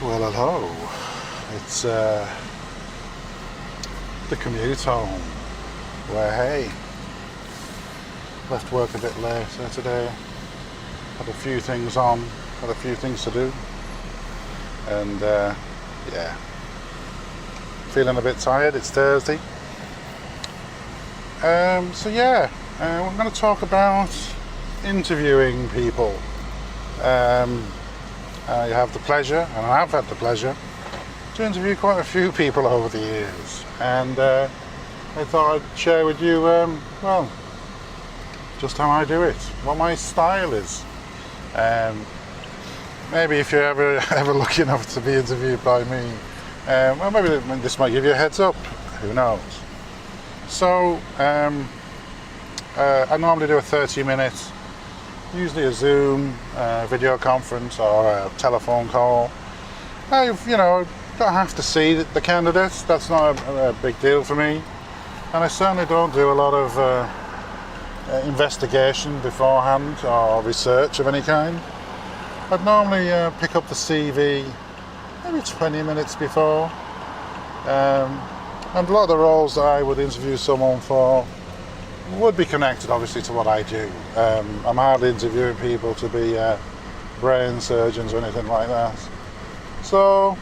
Well, hello. It's the commute home where, hey, left work a bit later today. Had a few things on, had a few things to do. And, yeah, feeling a bit tired. It's Thursday. So, yeah, we're going to talk about interviewing people. I have the pleasure, and I have had the pleasure, to interview quite a few people over the years, and I thought I'd share with you, well, just how I do it, what my style is. Maybe if you're ever lucky enough to be interviewed by me, well, maybe this might give you a heads up, who knows. So, I normally do a 30-minute, usually a Zoom video conference or a telephone call. I, don't have to see the candidates. That's not a big deal for me. And I certainly don't do a lot of investigation beforehand or research of any kind. I'd normally pick up the CV maybe 20 minutes before. And a lot of the roles that I would interview someone for would be connected obviously to what I do. I'm hardly interviewing people to be brain surgeons or anything like that. So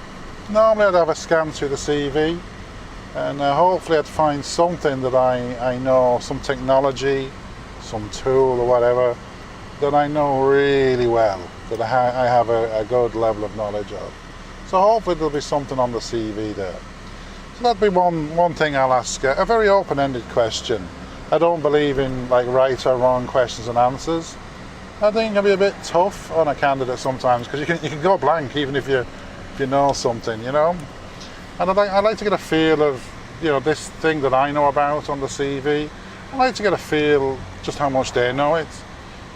normally I'd have a scan through the CV and hopefully I'd find something that I know, some technology, some tool or whatever that I know really well, that I have a good level of knowledge of. So hopefully there'll be something on the CV there. So that'd be one thing I'll ask, a very open-ended question. I don't believe in like right or wrong questions and answers. I think it can be a bit tough on a candidate sometimes because you can go blank even if you know something, And I like to get a feel of this thing that I know about on the CV. I like to get a feel just how much they know it,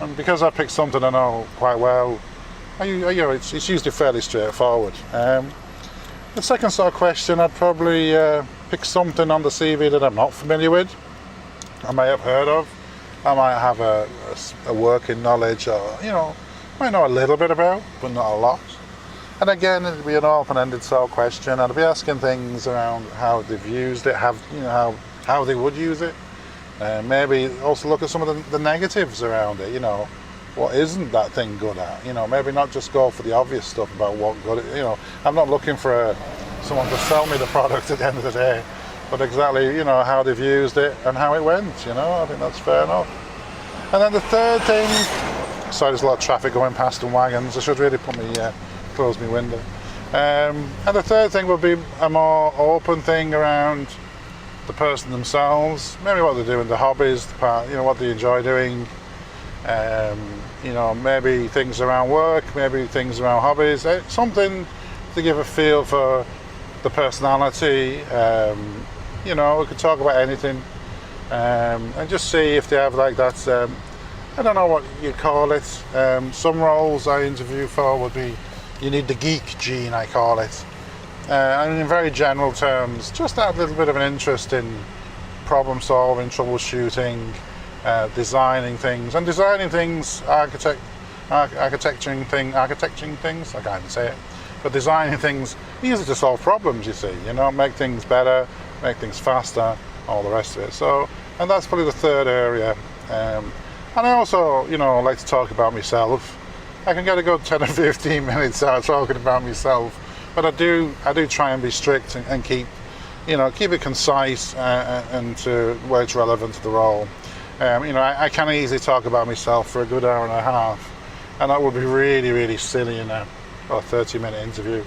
and because I picked something I know quite well, it's usually fairly straightforward. The second sort of question, I'd probably pick something on the CV that I'm not familiar with. I may have heard of, I might have a working knowledge, or might know a little bit about, but not a lot. And again, it'd be an open-ended sort of question. I'd be asking things around how they've used it, how they would use it. Maybe also look at some of the negatives around it. What isn't that thing good at? Maybe not just go for the obvious stuff about what good. I'm not looking for someone to sell me the product at the end of the day. But exactly, how they've used it and how it went, I think that's fair enough. And then the third thing, sorry, there's a lot of traffic going past and wagons. I should really close my window. And the third thing would be a more open thing around the person themselves, maybe what they're doing, the hobbies, what they enjoy doing, maybe things around work, maybe things around hobbies, something to give a feel for the personality. We could talk about anything, and just see if they have like that, I don't know what you call it. Some roles I interview for would be, you need the geek gene, I call it. And in very general terms, just that little bit of an interest in problem solving, troubleshooting, designing things, architecturing things, I can't even say it, but designing things easy to solve problems, you see, make things better, make things faster, all the rest of it. So, and that's probably the third area. And I also, like to talk about myself. I can get a good 10 or 15 minutes out talking about myself, but I do try and be strict and keep it concise and to where it's relevant to the role. I can easily talk about myself for a good hour and a half, and that would be really, really silly in a 30-minute interview.